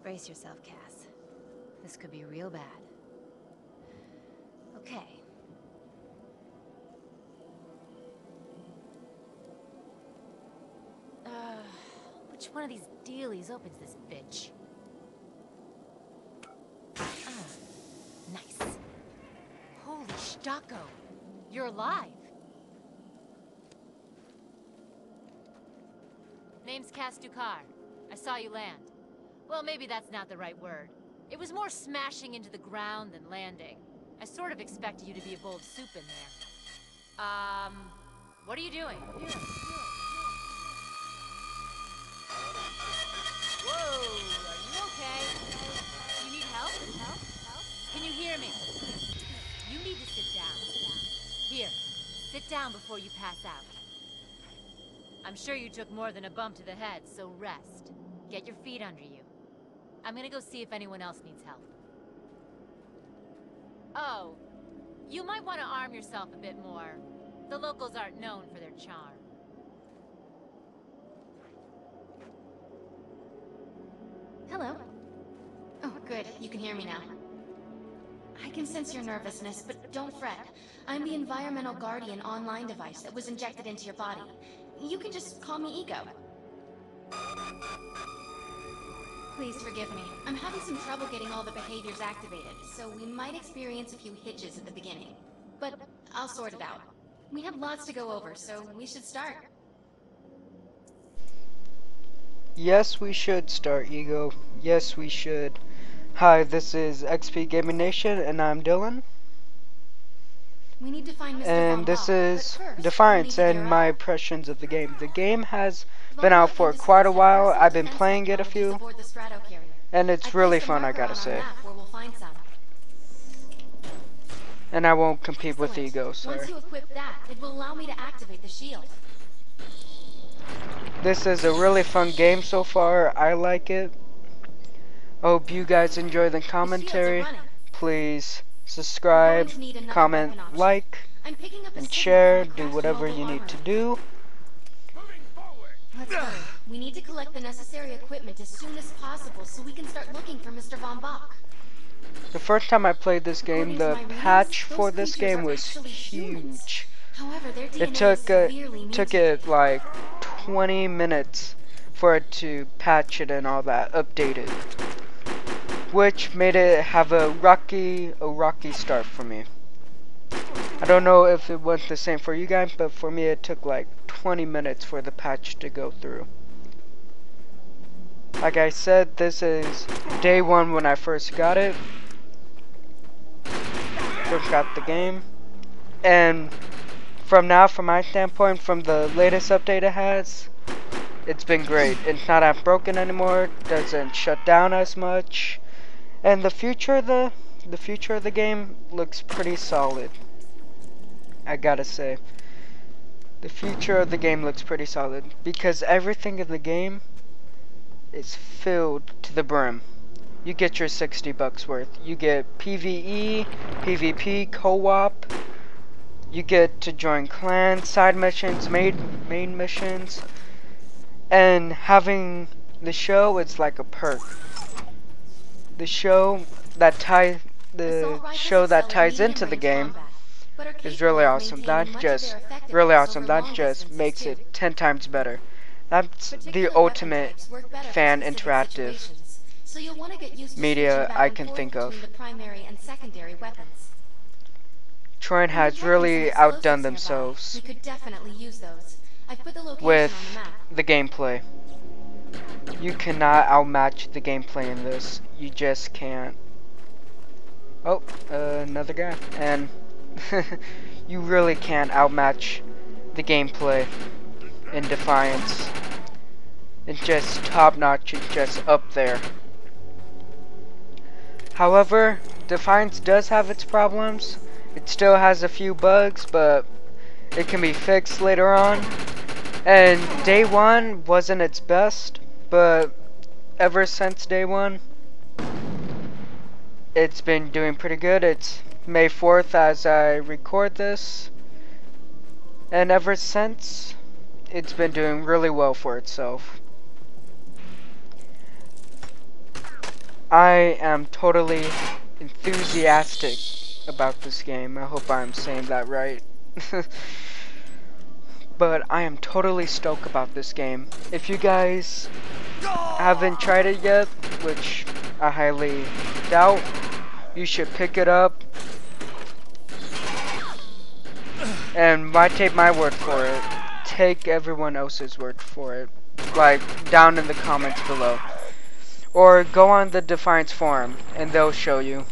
Brace yourself, Cass. This could be real bad. Okay. Which one of these dealies opens this bitch? Nice. Holy Stocko! You're alive! Name's Cass Dukar. I saw you land. Well, maybe that's not the right word. It was more smashing into the ground than landing. I sort of expected you to be a bowl of soup in there. What are you doing? Whoa, are you okay? You need help? Can you hear me? You need to sit down. Here, sit down before you pass out. I'm sure you took more than a bump to the head, so rest. Get your feet under you. I'm gonna go see if anyone else needs help. Oh, you might want to arm yourself a bit more. The locals aren't known for their charm. Hello. Oh, good. You can hear me now. I can sense your nervousness, but don't fret. I'm the Environmental Guardian online device that was injected into your body. You can just call me Ego. Please forgive me. I'm having some trouble getting all the behaviors activated, so we might experience a few hitches at the beginning. But I'll sort it out. We have lots to go over, so we should start. Yes, we should start, Ego. Yes, we should. Hi, this is XP Gaming Nation, and I'm Dylan. We need to find Mr. And this is Defiance and my impressions of the game. The game has been out for quite a while. I've been playing it a few, and it's really fun, I gotta say. And I won't compete with Ego, sorry. Once you equip that, it will allow me to activate the shield. This is a really fun game so far. I like it. I hope you guys enjoy the commentary. Please subscribe, comment, like, and share. Do whatever you need to do. Let's go. We need to collect the necessary equipment as soon as possible so we can start looking for Mr. Von Bach. The first time I played this game, the patch for this game was huge. It took it like 20 minutes for it to patch it and all that, update it, which made it have a rocky start for me. I don't know if it was the same for you guys, but for me it took like 20 minutes for the patch to go through. Like I said, this is day one when I first got it. First got the game. And from now, from my standpoint, from the latest update it has, it's been great. It's not as broken anymore, doesn't shut down as much. And the future of the game looks pretty solid. I gotta say. The future of the game looks pretty solid because everything in the game is filled to the brim. You get your $60 worth. You get PvE, PvP, co-op. You get to join clans, side missions, main missions. And having the show is like a perk. The show that ties into the game is really awesome. That just makes it 10 times better. That's the ultimate fan interactive media I can think of. Troy has really outdone themselves with the gameplay. You cannot outmatch the gameplay in this. You just can't. Oh, another guy. And you really can't outmatch the gameplay in Defiance. It's just top notch, it's just up there. However, Defiance does have its problems. It still has a few bugs, but it can be fixed later on. And day one wasn't its best, but ever since day one, it's been doing pretty good. It's May 4th as I record this, and ever since, it's been doing really well for itself. I am totally enthusiastic about this game. I hope I'm saying that right. But I am totally stoked about this game. If you guys haven't tried it yet, which I highly doubt, you should pick it up. And why take my word for it? Take everyone else's word for it. Like, down in the comments below. Or go on the Defiance forum, and they'll show you.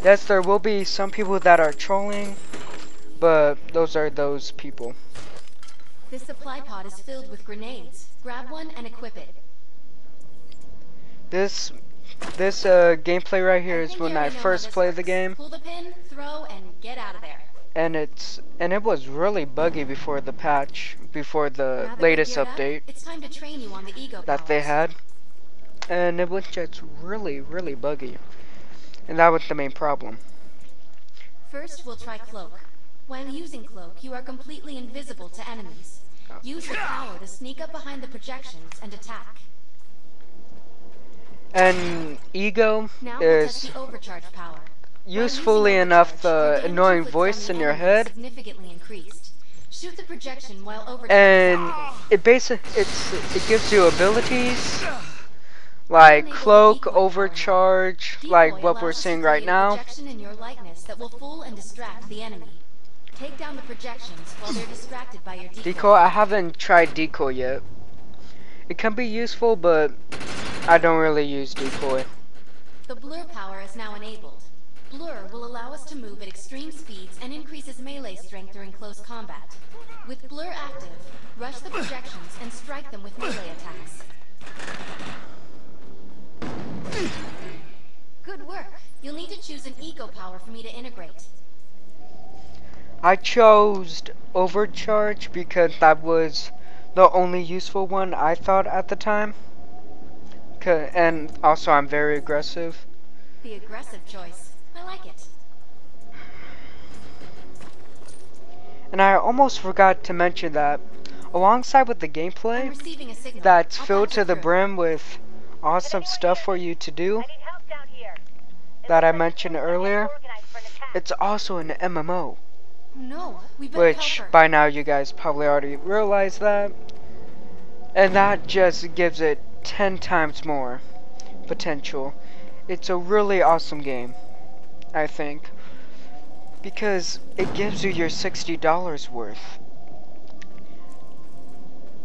Yes, there will be some people that are trolling, but those are those people. This supply pod is filled with grenades. Grab one and equip it. This gameplay right here is when I first played the game, Pull the pin, throw, and get out of there. and it was really buggy before the patch, before the latest update It's time to train you on the ego that they had, and it was just really buggy, and that was the main problem. First, we'll try cloak. While using cloak, you are completely invisible to enemies. Use your power to sneak up behind the projections and attack. And ego Now we'll is test the overcharge power. usefully enough the annoying voice in your head, Significantly increased. Shoot the projection while overcharge. and it gives you abilities like cloak, overcharge, like what we're seeing right now. Projection in your likeness that will fool and distract the enemy. Take down the projections while they're distracted by your Decoy, I haven't tried decoy yet. It can be useful, but I don't really use decoy. The blur power is now enabled. Blur will allow us to move at extreme speeds and increases melee strength during close combat. With blur active, rush the projections and strike them with melee attacks. Good work. You'll need to choose an ego power for me to integrate. I chose overcharge because that was the only useful one I thought at the time. And also I'm very aggressive. The aggressive choice. I like it. And I almost forgot to mention that alongside with the gameplay that's filled to the brim with awesome stuff for you to do that I mentioned earlier, it's also an MMO. No, Which by now you guys probably already realized that. And that just gives it 10 times more potential. It's a really awesome game, I think, because it gives you your $60 worth.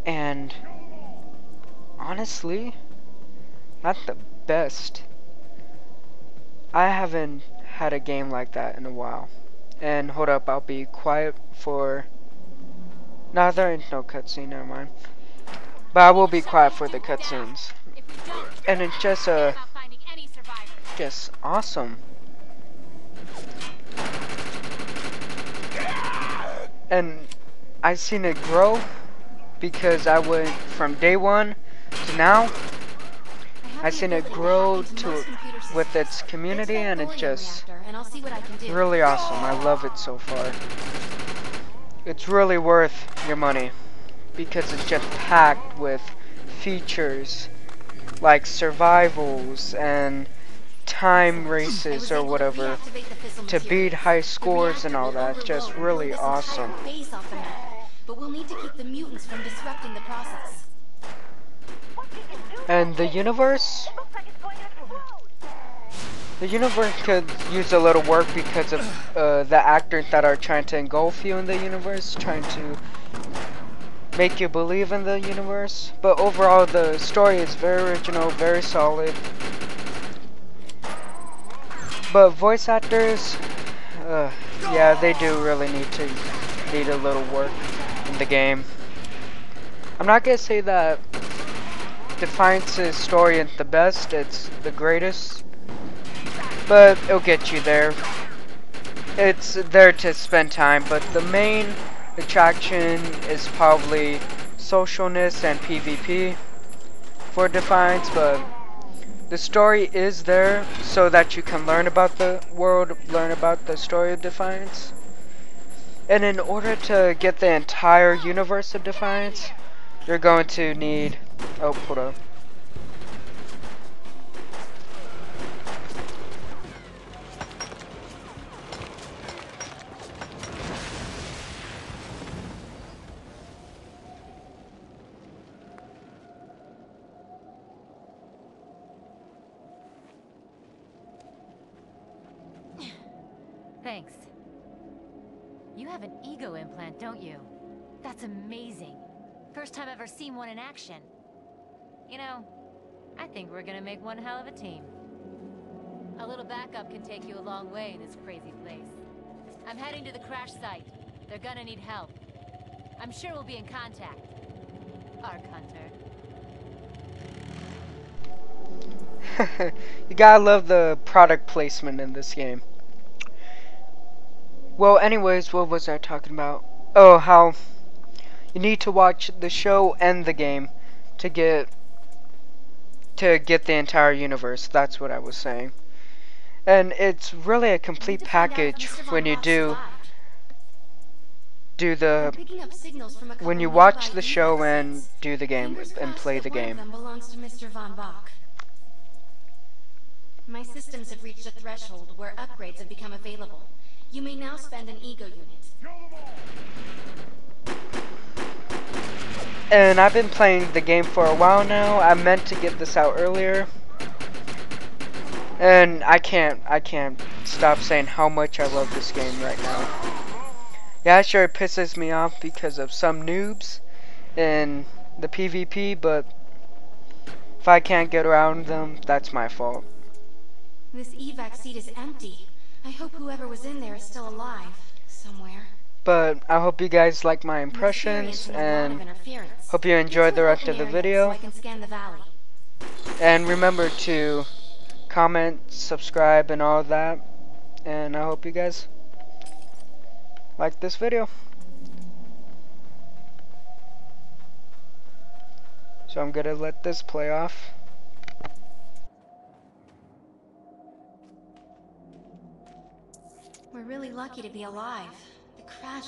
And honestly, not the best. I haven't had a game like that in a while. And hold up, I'll be quiet for... No, there ain't no cutscene, never mind. But I will be quiet for the cutscenes. And it's just awesome. And I've seen it grow because I went from day one to now. I've seen it grow to with its community, and it's just really awesome. I love it so far. It's really worth your money because it's just packed with features like survivals and time races or whatever to beat high scores and all that. Just really awesome. But we'll need to keep the mutants from disrupting the process. And the universe could use a little work because of the actors that are trying to engulf you in the universe, trying to make you believe in the universe. But overall, the story is very original, very solid. But voice actors, yeah, they do really need a little work in the game. I'm not gonna say that Defiance's story isn't the best, it's the greatest, but it'll get you there. It's there to spend time, but the main attraction is probably socialness and PvP for Defiance, but the story is there so that you can learn about the world, learn about the story of Defiance. And in order to get the entire universe of Defiance, you're going to need... Oh, hold up. Thanks. You have an ego implant, don't you? That's amazing. First time I've ever seen one in action. You know, I think we're gonna make one hell of a team. A little backup can take you a long way in this crazy place. I'm heading to the crash site. They're gonna need help. I'm sure we'll be in contact. Arc Hunter. You gotta love the product placement in this game. Well, anyways, what was I talking about? Oh, how you need to watch the show and the game to get the entire universe. That's what I was saying. And it's really a complete package when you do the when you watch the show and do the game and play the game. Belongs to Mr. Von Bach. My systems have reached a threshold where upgrades have become available. You may now spend an ego unit. And I've been playing the game for a while now. I meant to get this out earlier. And I can't stop saying how much I love this game right now. Yeah, sure it pisses me off because of some noobs in the PvP, but if I can't get around them, that's my fault. This evac seat is empty. I hope whoever was in there is still alive somewhere. But I hope you guys like my impressions and hope you enjoy the rest of the video. So I can scan the valley. And remember to comment, subscribe, and all of that. And I hope you guys like this video. So I'm gonna let this play off. We're really lucky to be alive. The crash